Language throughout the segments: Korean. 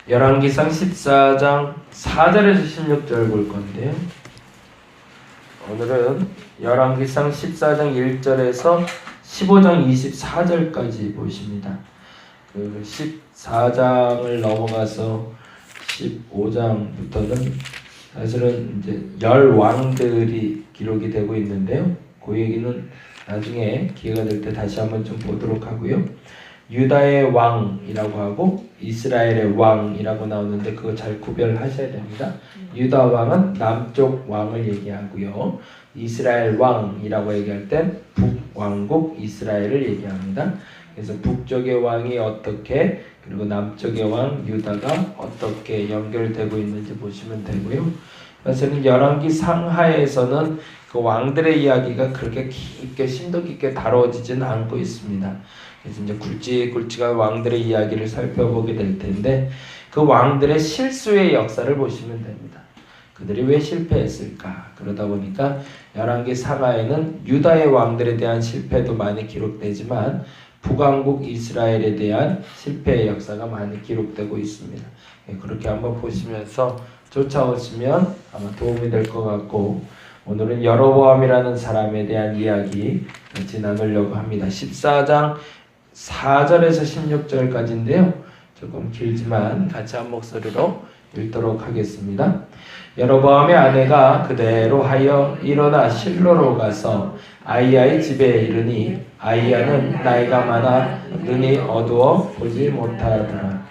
열왕기상 14장 4절에서 16절 볼 건데요. 오늘은 열왕기상 14장 1절에서 15장 24절까지 보십니다. 그 14장을 넘어가서 15장부터는 사실은 이제 열 왕들이 기록이 되고 있는데요. 그 얘기는 나중에 기회가 될 때 다시 한번 좀 보도록 하고요. 유다의 왕이라고 하고 이스라엘의 왕이라고 나오는데 그거 잘 구별하셔야 됩니다. 유다 왕은 남쪽 왕을 얘기하고요. 이스라엘 왕이라고 얘기할 땐 북왕국 이스라엘을 얘기합니다. 그래서 북쪽의 왕이 어떻게 그리고 남쪽의 왕 유다가 어떻게 연결되고 있는지 보시면 되고요. 사실은 열왕기 상하에서는 그 왕들의 이야기가 그렇게 깊게 심도 깊게 다뤄지지는 않고 있습니다. 그래서 이제 굵직굵직한 왕들의 이야기를 살펴보게 될 텐데 그 왕들의 실수의 역사를 보시면 됩니다. 그들이 왜 실패했을까? 그러다 보니까 열왕기 상하에는 유다의 왕들에 대한 실패도 많이 기록되지만 북왕국 이스라엘에 대한 실패의 역사가 많이 기록되고 있습니다. 그렇게 한번 보시면서 쫓아오시면 아마 도움이 될 것 같고 오늘은 여로보암이라는 사람에 대한 이야기 같이 나누려고 합니다. 14장 4절에서 16절까지인데요. 조금 길지만 같이 한 목소리로 읽도록 하겠습니다. 여로보암의 아내가 그대로 하여 일어나 실로로 가서 아이야의 집에 이르니 아이야는 나이가 많아 눈이 어두워 보지 못하더라.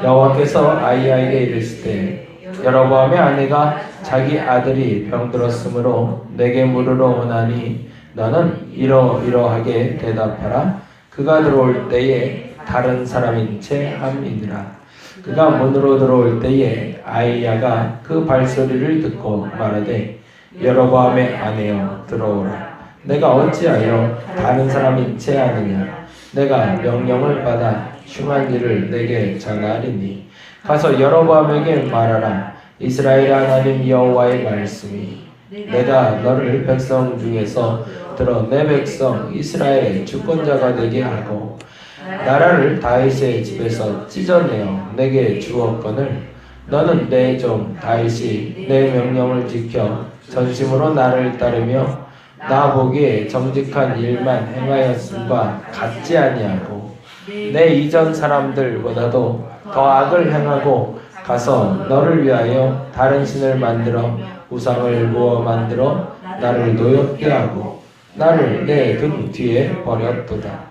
여호와께서 아이야에게 이르시되 여로보암의 아내가 자기 아들이 병들었으므로 내게 물으러 오나니 너는 이러이러하게 대답하라. 그가 들어올 때에 다른 사람인 채 함이니라. 그가 문으로 들어올 때에 아이야가 그 발소리를 듣고 말하되 여로보암의 아내여 들어오라. 내가 어찌하여 다른 사람인 채 하느냐. 내가 명령을 받아 흉한 일을 내게 전하리니 가서 여로보암에게 말하라. 이스라엘 하나님 여호와의 말씀이 내가 너를 백성 중에서 들어 내 백성 이스라엘의 주권자가 되게 하고 나라를 다윗의 집에서 찢어내어 내게 주었거늘 너는 내 종 다윗이 내 명령을 지켜 전심으로 나를 따르며 나 보기에 정직한 일만 행하였음과 같지 아니하고 내 이전 사람들보다도 더 악을 행하고 가서 너를 위하여 다른 신을 만들어 우상을 모아 만들어 나를 노엽게 하고 나를 내 등 뒤에 버렸도다.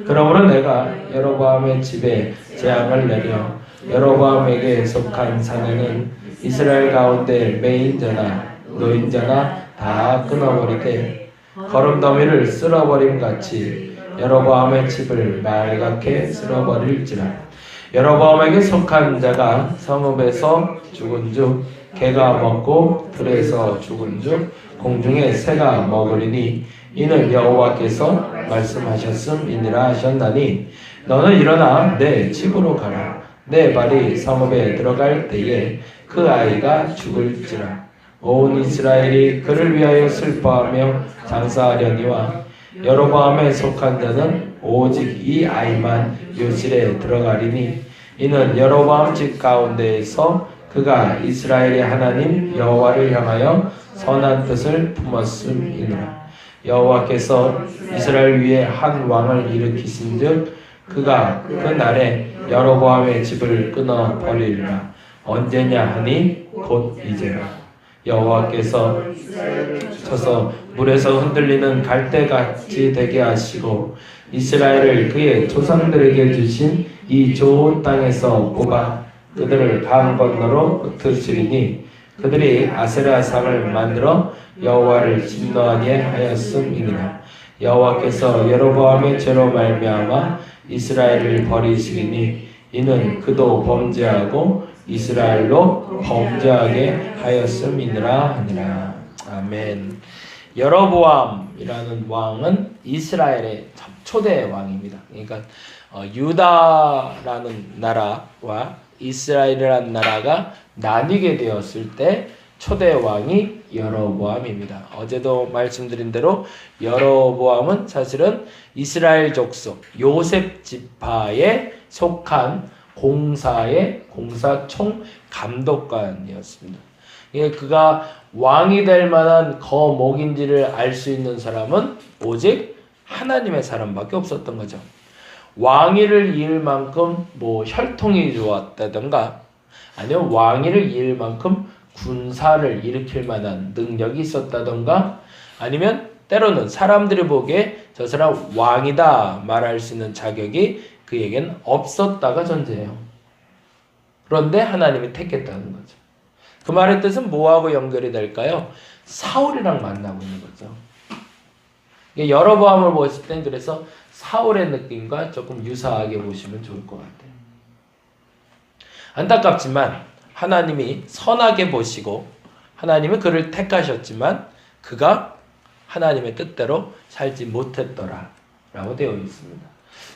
그러므로 내가 여로보암의 집에 재앙을 내려 여로보암에게 속한 사내는 이스라엘 가운데 매인자나 노인자나 다 끊어버리되 거름더미를 쓸어버림 같이 여로보암의 집을 말갛게 쓸어버릴지라. 여로보암에게 속한 자가 성읍에서 죽은즉 개가 먹고 들에서 죽은즉 공중에 새가 먹으리니 이는 여호와께서 말씀하셨음이니라 하셨나니 너는 일어나 내 집으로 가라. 내 발이 성읍에 들어갈 때에 그 아이가 죽을지라. 온 이스라엘이 그를 위하여 슬퍼하며 장사하려니와 여로보암에 속한 자는 오직 이 아이만 요실에 들어가리니 이는 여로보암 집 가운데에서 그가 이스라엘의 하나님 여호와를 향하여 선한 뜻을 품었음이니라. 여호와께서 이스라엘 위에 한 왕을 일으키신즉 그가 그 날에 여로보암의 집을 끊어 버리리라. 언제냐 하니 곧 이제라. 여호와께서 쳐서 물에서 흔들리는 갈대같이 되게 하시고 이스라엘을 그의 조상들에게 주신 이 좋은 땅에서 뽑아 그들을 강 건너로 흩으시리니 그들이 아세라상을 만들어 여호와를 진노하게 하였음이니라. 여호와께서 여로보암의 죄로 말미암아 이스라엘을 버리시리니 이는 그도 범죄하고 이스라엘로 범죄하게 하였음이니라 하니라. 아멘. 여로보암이라는 왕은 이스라엘의 초대 왕입니다. 그러니까 유다라는 나라와 이스라엘이라는 나라가 나뉘게 되었을 때 초대 왕이 여로보암입니다. 어제도 말씀드린 대로 여로보암은 사실은 이스라엘 족속 요셉 지파에 속한 공사의 공사총 감독관이었습니다. 그가 왕이 될 만한 거목인지를 알 수 있는 사람은 오직 하나님의 사람밖에 없었던 거죠. 왕위를 이을 만큼 뭐 혈통이 좋았다던가 아니면 왕위를 이을 만큼 군사를 일으킬 만한 능력이 있었다던가 아니면 때로는 사람들이 보기에 저 사람 왕이다 말할 수 있는 자격이 그에겐 없었다가 전제예요. 그런데 하나님이 택했다는 거죠. 그 말의 뜻은 뭐하고 연결이 될까요? 사울이랑 만나고 있는 거죠. 여로보암을 보실 땐 그래서 사울의 느낌과 조금 유사하게 보시면 좋을 것 같아요. 안타깝지만 하나님이 선하게 보시고 하나님이 그를 택하셨지만 그가 하나님의 뜻대로 살지 못했더라 라고 되어 있습니다.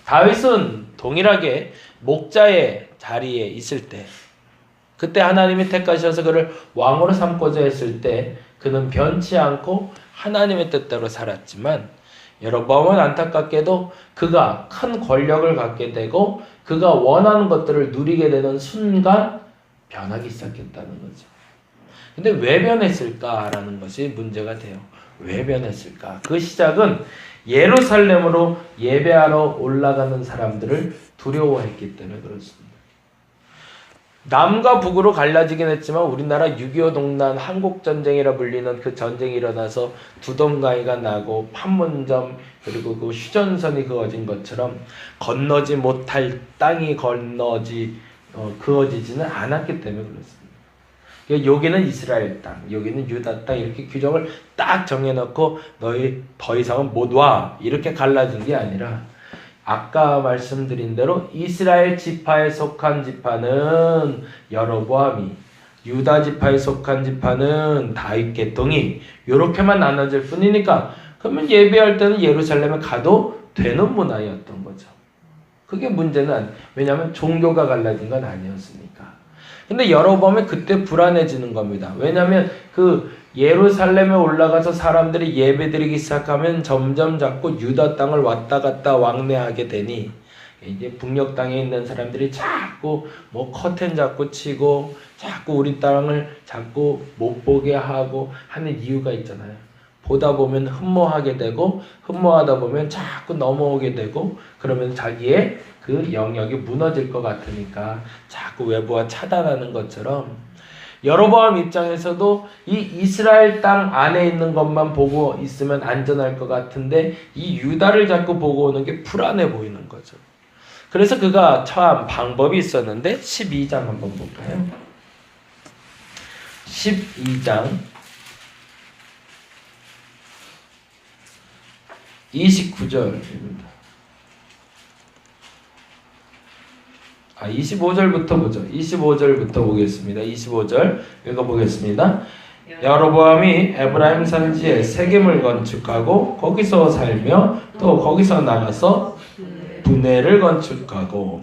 다윗은 동일하게 목자의 자리에 있을 때 그때 하나님이 택하셔서 그를 왕으로 삼고자 했을 때 그는 변치 않고 하나님의 뜻대로 살았지만 여로보암은 안타깝게도 그가 큰 권력을 갖게 되고 그가 원하는 것들을 누리게 되는 순간 변하기 시작했다는 거죠. 근데 왜 변했을까라는 것이 문제가 돼요. 왜 변했을까? 그 시작은 예루살렘으로 예배하러 올라가는 사람들을 두려워했기 때문에 그렇습니다. 남과 북으로 갈라지긴 했지만 우리나라 6.25 동란 한국전쟁이라 불리는 그 전쟁이 일어나서 두동강이가 나고 판문점 그리고 그 휴전선이 그어진 것처럼 건너지 못할 땅이 그어지지는 않았기 때문에 그렇습니다. 여기는 이스라엘 땅, 여기는 유다 땅 이렇게 규정을 딱 정해놓고 너희 더 이상은 못 와 이렇게 갈라진 게 아니라 아까 말씀드린 대로 이스라엘 지파에 속한 지파는 여로보암이, 유다 지파에 속한 지파는 다윗 계통이 이렇게만 나눠질 뿐이니까 그러면 예배할 때는 예루살렘에 가도 되는 문화였던 거죠. 그게 문제는 왜냐하면 종교가 갈라진 건 아니었으니까. 근데 여로보암이 그때 불안해지는 겁니다. 왜냐하면 그 예루살렘에 올라가서 사람들이 예배드리기 시작하면 점점 자꾸 유다 땅을 왔다 갔다 왕래하게 되니 이제 북녘 땅에 있는 사람들이 자꾸 뭐 커튼 자꾸 치고 자꾸 우리 땅을 자꾸 못 보게 하고 하는 이유가 있잖아요. 보다 보면 흠모하게 되고 흠모하다 보면 자꾸 넘어오게 되고 그러면 자기의 그 영역이 무너질 것 같으니까 자꾸 외부와 차단하는 것처럼 여로보암 입장에서도 이 이스라엘 땅 안에 있는 것만 보고 있으면 안전할 것 같은데 이 유다를 자꾸 보고 오는 게 불안해 보이는 거죠. 그래서 그가 처한 방법이 있었는데 12장 한번 볼까요? 12장 29절입니다. 25절부터 보죠. 25절부터 보겠습니다. 25절 읽어보겠습니다. 여로보암이 에브라임 산지에 세겜을 건축하고 거기서 살며 또 거기서 나가서 분회를 건축하고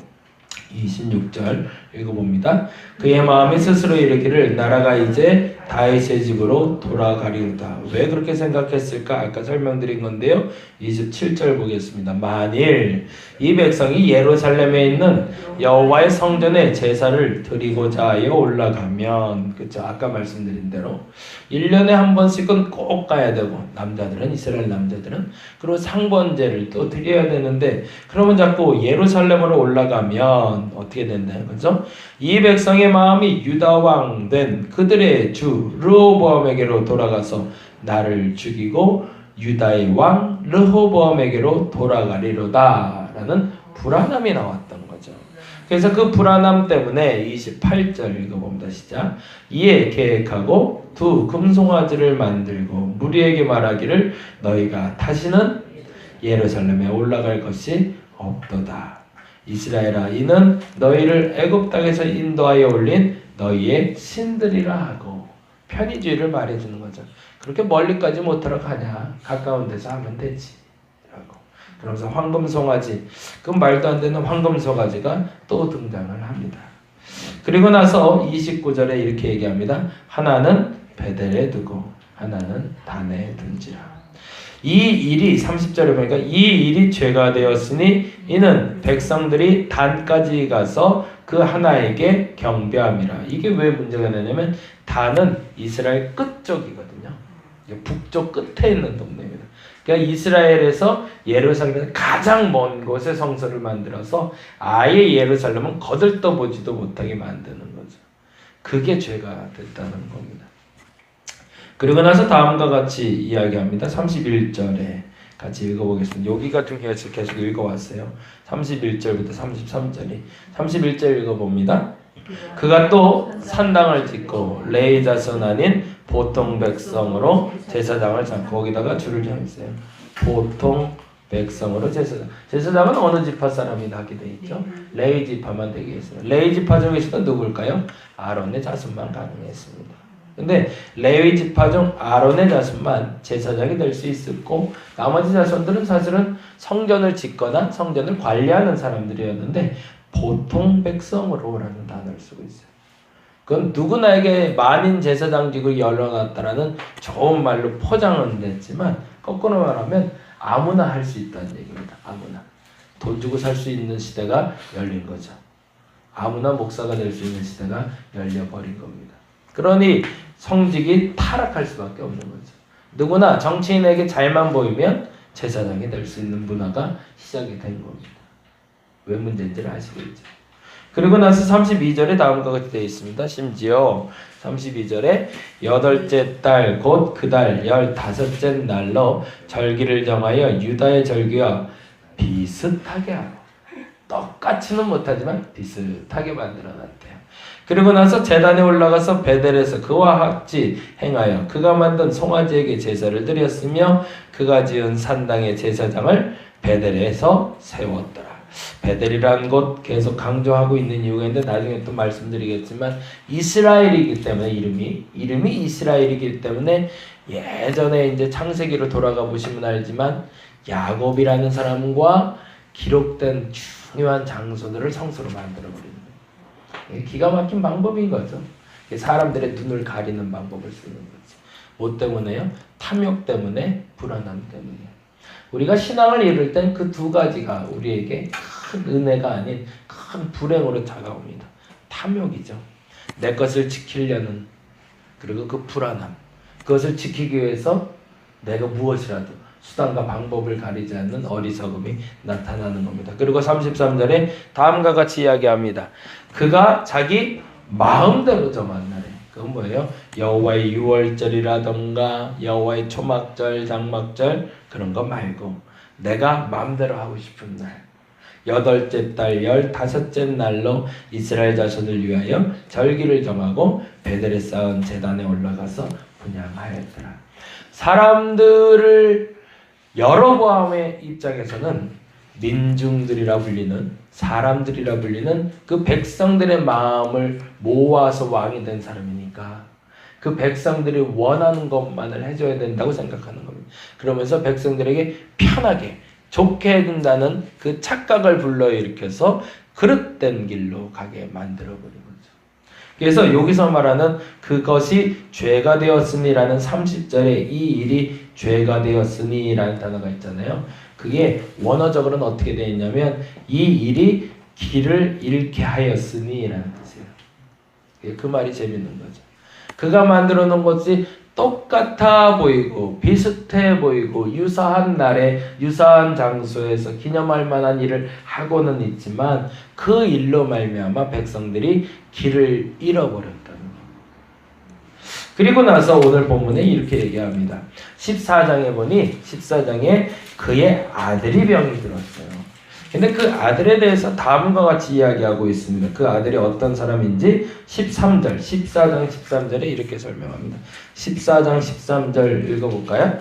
26절 읽어봅니다. 그의 마음이 스스로 이르기를 나라가 이제 다윗의 집으로 돌아가리로다. 왜 그렇게 생각했을까? 아까 설명드린 건데요. 27절 보겠습니다. 만일 이 백성이 예루살렘에 있는 여호와의 성전에 제사를 드리고자 하여 올라가면, 그렇죠? 아까 말씀드린 대로 1년에 한 번씩은 꼭 가야 되고, 남자들은, 이스라엘 남자들은, 그리고 상번제를 또 드려야 되는데, 그러면 자꾸 예루살렘으로 올라가면 어떻게 된다는 거죠? 이 백성의 마음이 유다 왕 된 그들의 주 르호보암에게로 돌아가서 나를 죽이고 유다의 왕 르호보암에게로 돌아가리로다 라는 불안함이 나왔던 거죠. 그래서 그 불안함 때문에 28절 읽어봅니다. 시작. 이에 계획하고 두 금송아지를 만들고 무리에게 말하기를 너희가 다시는 예루살렘에 올라갈 것이 없도다. 이스라엘아, 이는 너희를 애굽 땅에서 인도하여 올린 너희의 신들이라 하고, 편의주의를 말해주는 거죠. 그렇게 멀리까지 못 들어가냐, 가까운 데서 하면 되지 라고. 그러면서 황금송아지, 그 말도 안 되는 황금송아지가 또 등장을 합니다. 그리고 나서 29절에 이렇게 얘기합니다. 하나는 베델에 두고 하나는 단에 둔지라. 이 일이 30절에 보니까 이 일이 죄가 되었으니 이는 백성들이 단까지 가서 그 하나에게 경배함이라. 이게 왜 문제가 되냐면 단은 이스라엘 끝쪽이거든요. 북쪽 끝에 있는 동네입니다. 그러니까 이스라엘에서 예루살렘에서 가장 먼 곳에 성소를 만들어서 아예 예루살렘은 거들떠보지도 못하게 만드는 거죠. 그게 죄가 됐다는 겁니다. 그리고 나서 다음과 같이 이야기합니다. 31절에 같이 읽어보겠습니다. 여기가 좀 계속 읽어왔어요. 31절부터 33절이 31절 읽어봅니다. 그가 또 산당을 짓고 레위 자손 아닌 보통 백성으로 제사장을 쌓고 거기다가 줄을 정했어요. 보통 백성으로 제사장은 어느 지파 사람이 하게 돼 있죠? 레위 지파만 되게 했어요. 레위 지파 중에서도 누굴까요? 아론의 자손만 가능했습니다. 근데 레위 지파 중 아론의 자손만 제사장이 될 수 있었고 나머지 자손들은 사실은 성전을 짓거나 성전을 관리하는 사람들이었는데 보통 백성으로라는 단어를 쓰고 있어요. 그건 누구나에게 만인 제사장직을 열어놨다라는 좋은 말로 포장은 됐지만 거꾸로 말하면 아무나 할 수 있다는 얘기입니다. 아무나. 돈 주고 살 수 있는 시대가 열린 거죠. 아무나 목사가 될 수 있는 시대가 열려버린 겁니다. 그러니 성직이 타락할 수밖에 없는 거죠. 누구나 정치인에게 잘만 보이면 제사장이 될 수 있는 문화가 시작이 된 겁니다. 왜 문제인지를 아시겠죠. 그리고 나서 32절에 다음과 같이 되어 있습니다. 심지어 32절에 8째 달 곧 그 달 15째 날로 절기를 정하여 유다의 절기와 비슷하게 하고 똑같이는 못하지만 비슷하게 만들어놨대요. 그리고 나서 제단에 올라가서 베델에서 그와 같이 행하여 그가 만든 송아지에게 제사를 드렸으며 그가 지은 산당의 제사장을 베델에서 세웠더라. 베델이라는 곳 계속 강조하고 있는 이유가 있는데 나중에 또 말씀드리겠지만 이스라엘이기 때문에 이름이 이스라엘이기 때문에 예전에 이제 창세기로 돌아가 보시면 알지만 야곱이라는 사람과 기록된 중요한 장소들을 성소로 만들어 버리는 거예요. 기가 막힌 방법인 거죠. 사람들의 눈을 가리는 방법을 쓰는 거죠. 뭐 때문에요? 탐욕 때문에, 불안함 때문에. 우리가 신앙을 이룰 땐 그 두 가지가 우리에게 큰 은혜가 아닌 큰 불행으로 다가옵니다. 탐욕이죠. 내 것을 지키려는 그리고 그 불안함. 그것을 지키기 위해서 내가 무엇이라도 수단과 방법을 가리지 않는 어리석음이 나타나는 겁니다. 그리고 33절에 다음과 같이 이야기합니다. 그가 자기 마음대로 정한날에 그건 뭐예요? 여호와의 유월절이라던가 여호와의 초막절, 장막절 그런 거 말고 내가 마음대로 하고 싶은 날 8째 달 15째 날로 이스라엘 자손을 위하여 절기를 정하고 베델에 쌓은 제단에 올라가서 분향하였더라. 사람들을 여로보암의 입장에서는 민중들이라 불리는 사람들이라 불리는 그 백성들의 마음을 모아서 왕이 된 사람이니까 그 백성들이 원하는 것만을 해줘야 된다고 생각하는 겁니다. 그러면서 백성들에게 편하게 좋게 해준다는 그 착각을 불러일으켜서 그릇된 길로 가게 만들어버린 거죠. 그래서 여기서 말하는 그것이 죄가 되었으니라는 30절에 이 일이 죄가 되었으니라는 단어가 있잖아요. 그게 원어적으로는 어떻게 되어 있냐면 이 일이 길을 잃게 하였으니라는 뜻이에요. 그 말이 재밌는 거죠. 그가 만들어 놓은 것이 똑같아 보이고 비슷해 보이고 유사한 날에 유사한 장소에서 기념할 만한 일을 하고는 있지만 그 일로 말미암아 백성들이 길을 잃어버렸다는 겁니다. 그리고 나서 오늘 본문에 이렇게 얘기합니다. 14장에 보니 14장에 그의 아들이 병이 들었어요. 근데 그 아들에 대해서 다음과 같이 이야기하고 있습니다. 그 아들이 어떤 사람인지 13절, 14장 13절에 이렇게 설명합니다. 14장 13절 읽어볼까요?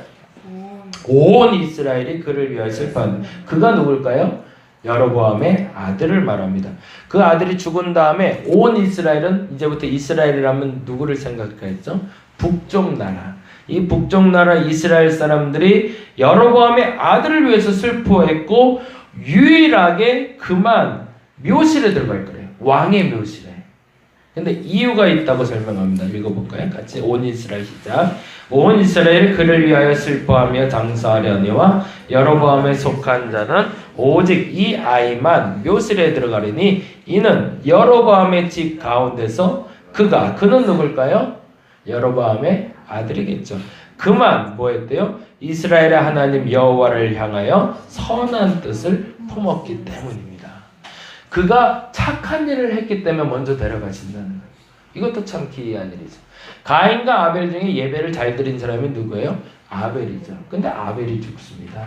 온 이스라엘이 그를 위하여 슬퍼한다. 그가 누굴까요? 여로보암의 아들을 말합니다. 그 아들이 죽은 다음에 온 이스라엘은 이제부터 이스라엘이라면 누구를 생각했죠? 북쪽 나라. 이 북쪽 나라 이스라엘 사람들이 여로보암의 아들을 위해서 슬퍼했고 유일하게 그만 묘실에 들어갈 거예요. 왕의 묘실에. 근데 이유가 있다고 설명합니다. 읽어볼까요? 같이 온 이스라엘 시작. 온 이스라엘 그를 위하여 슬퍼하며 장사하려니와 여로보암에 속한 자는 오직 이 아이만 묘실에 들어가리니 이는 여로보암의 집 가운데서 그는 누굴까요? 여로보암의 아들이겠죠. 그만 뭐 했대요? 이스라엘의 하나님 여호와를 향하여 선한 뜻을 품었기 때문입니다. 그가 착한 일을 했기 때문에 먼저 데려가신다는 거예요. 이것도 참 기이한 일이죠. 가인과 아벨 중에 예배를 잘 드린 사람이 누구예요? 아벨이죠. 근데 아벨이 죽습니다.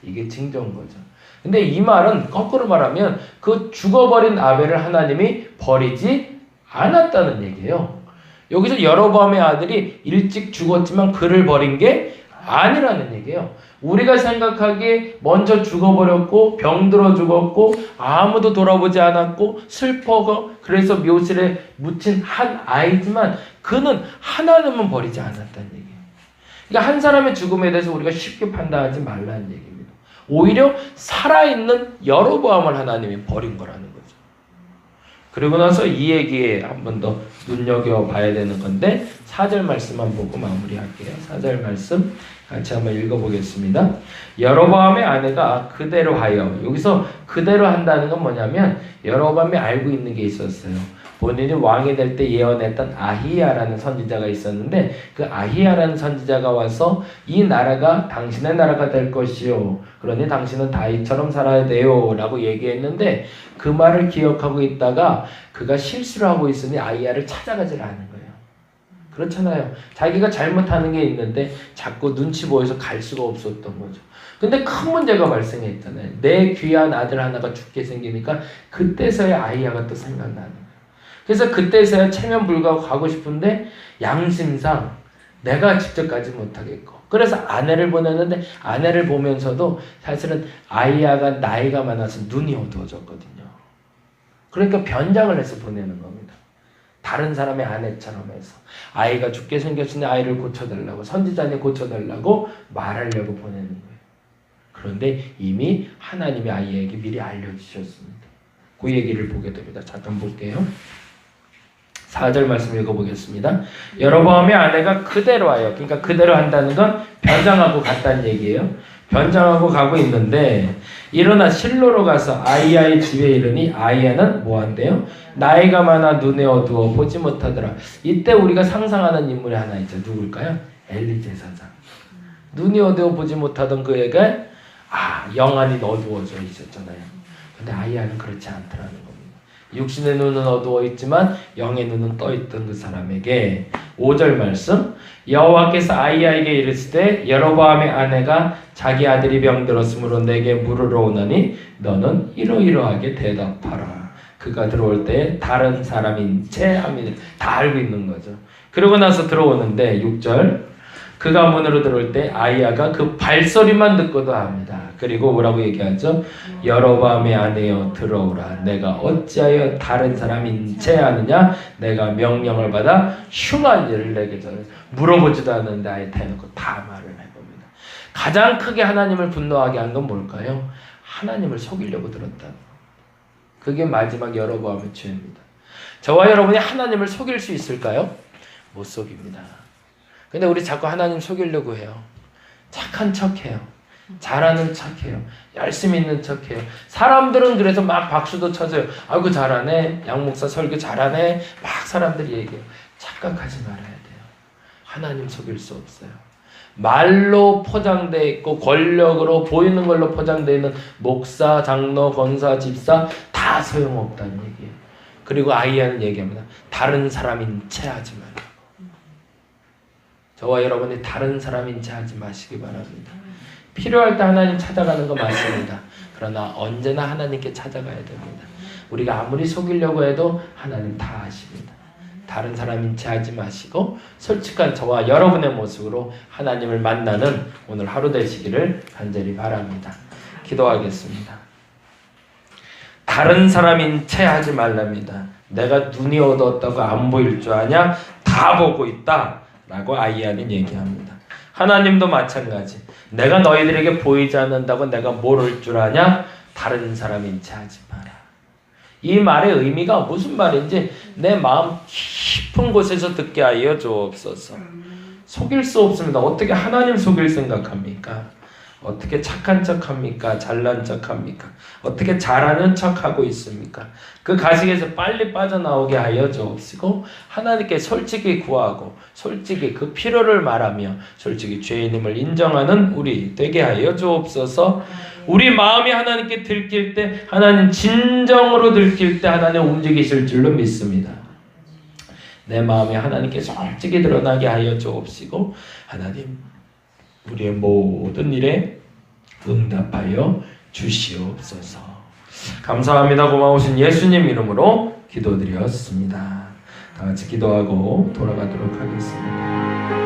이게 징조인 거죠. 근데 이 말은 거꾸로 말하면 그 죽어버린 아벨을 하나님이 버리지 않았다는 얘기예요. 여기서 여로보암의 아들이 일찍 죽었지만 그를 버린 게 아니라는 얘기예요. 우리가 생각하기에 먼저 죽어버렸고 병들어 죽었고 아무도 돌아보지 않았고 슬퍼고 그래서 묘실에 묻힌 한 아이지만 그는 하나님은 버리지 않았다는 얘기예요. 그러니까 한 사람의 죽음에 대해서 우리가 쉽게 판단하지 말라는 얘기입니다. 오히려 살아있는 여로보암을 하나님이 버린 거라는 거죠. 그리고 나서 이 얘기에 한 번 더 눈여겨봐야 되는 건데 4절 말씀만 보고 마무리할게요. 4절 말씀 같이 한번 읽어보겠습니다. 여로보암의 아내가 그대로 하여, 여기서 그대로 한다는 건 뭐냐면 여로보암이 알고 있는 게 있었어요. 본인이 왕이 될 때 예언했던 아히야라는 선지자가 있었는데 그 아히야라는 선지자가 와서 이 나라가 당신의 나라가 될 것이요 그러니 당신은 다윗처럼 살아야 돼요 라고 얘기했는데 그 말을 기억하고 있다가 그가 실수를 하고 있으니 아히야를 찾아가질 않은 거예요. 그렇잖아요. 자기가 잘못하는 게 있는데 자꾸 눈치 보여서 갈 수가 없었던 거죠. 근데 큰 문제가 발생했잖아요. 내 귀한 아들 하나가 죽게 생기니까 그때서야 아히야가 또 생각나는 거예요. 그래서 그때서야 체면 불구하고 가고 싶은데 양심상 내가 직접 가지 못하겠고 그래서 아내를 보냈는데 아내를 보면서도 사실은 아히야가 나이가 많아서 눈이 어두워졌거든요. 그러니까 변장을 해서 보내는 겁니다. 다른 사람의 아내처럼 해서 아이가 죽게 생겼으니 아이를 고쳐달라고 선지자님 고쳐달라고 말하려고 보내는 거예요. 그런데 이미 하나님이 아이에게 미리 알려주셨습니다. 그 얘기를 보게 됩니다. 잠깐 볼게요. 4절 말씀 읽어보겠습니다. 여로보암의 아내가 그대로 하여, 그러니까 그대로 한다는 건 변장하고 갔다는 얘기예요. 변장하고 가고 있는데 일어나 실로로 가서 아히야의 집에 이르니 아히야는 뭐한대요? 나이가 많아 눈에 어두워 보지 못하더라. 이때 우리가 상상하는 인물이 하나 있죠. 누굴까요? 엘리 제사장. 눈이 어두워 보지 못하던 그에게 영안이 어두워져 있었잖아요. 근데 아히야는 그렇지 않더라는 겁니다. 육신의 눈은 어두워 있지만 영의 눈은 떠 있던 그 사람에게 5절 말씀 여호와께서 아히야에게 이르시되 여로보암의 아내가 자기 아들이 병들었으므로 내게 물으러 오나니 너는 이러이러하게 대답하라. 그가 들어올 때 다른 사람인 채 아멘 다 알고 있는 거죠. 그러고 나서 들어오는데 6절 그가 문으로 들어올 때 아히야가 그 발소리만 듣고도 합니다. 그리고 뭐라고 얘기하죠? 여로보암의 아내여 들어오라. 내가 어찌하여 다른 사람인 채 하느냐? 내가 명령을 받아 흉한 일을 내게 전해. 물어보지도 않는데 아예 대놓고 다 말을 해봅니다. 가장 크게 하나님을 분노하게 한 건 뭘까요? 하나님을 속이려고 들었다는 거. 그게 마지막 여로보암의 죄입니다. 저와 여러분이 하나님을 속일 수 있을까요? 못 속입니다. 근데 우리 자꾸 하나님 속이려고 해요. 착한 척해요. 잘하는 척해요. 열심히 있는 척해요. 사람들은 그래서 막 박수도 쳐줘요. 아이고 잘하네. 양 목사 설교 잘하네. 막 사람들이 얘기해요. 착각하지 말아야 돼요. 하나님 속일 수 없어요. 말로 포장되어 있고 권력으로 보이는 걸로 포장되어 있는 목사, 장로, 권사, 집사 다 소용없다는 얘기예요. 그리고 아히야는 얘기합니다. 다른 사람인 채 하지 말고. 저와 여러분이 다른 사람인 채 하지 마시기 바랍니다. 필요할 때 하나님 찾아가는 거 맞습니다. 그러나 언제나 하나님께 찾아가야 됩니다. 우리가 아무리 속이려고 해도 하나님 다 아십니다. 다른 사람인 채 하지 마시고 솔직한 저와 여러분의 모습으로 하나님을 만나는 오늘 하루 되시기를 간절히 바랍니다. 기도하겠습니다. 다른 사람인 채 하지 말랍니다. 내가 눈이 어두웠다고 안 보일 줄 아냐? 다 보고 있다 라고 아히야는 얘기합니다. 하나님도 마찬가지. 내가 너희들에게 보이지 않는다고 내가 모를 줄 아냐? 다른 사람인 채 하지 마라. 이 말의 의미가 무슨 말인지 내 마음 깊은 곳에서 듣게 하여 주옵소서. 속일 수 없습니다. 어떻게 하나님 속일 생각합니까? 어떻게 착한 척합니까? 잘난 척합니까? 어떻게 잘하는 척하고 있습니까? 그 가식에서 빨리 빠져나오게 하여 주옵시고 하나님께 솔직히 구하고 솔직히 그 필요를 말하며 솔직히 죄인임을 인정하는 우리 되게 하여 주옵소서. 우리 마음이 하나님께 들킬 때 하나님 진정으로 들킬 때 하나님 움직이실 줄로 믿습니다. 내 마음이 하나님께 솔직히 드러나게 하여 주옵시고 하나님 우리의 모든 일에 응답하여 주시옵소서. 감사합니다. 고마우신 예수님 이름으로 기도드렸습니다. 다 같이 기도하고 돌아가도록 하겠습니다.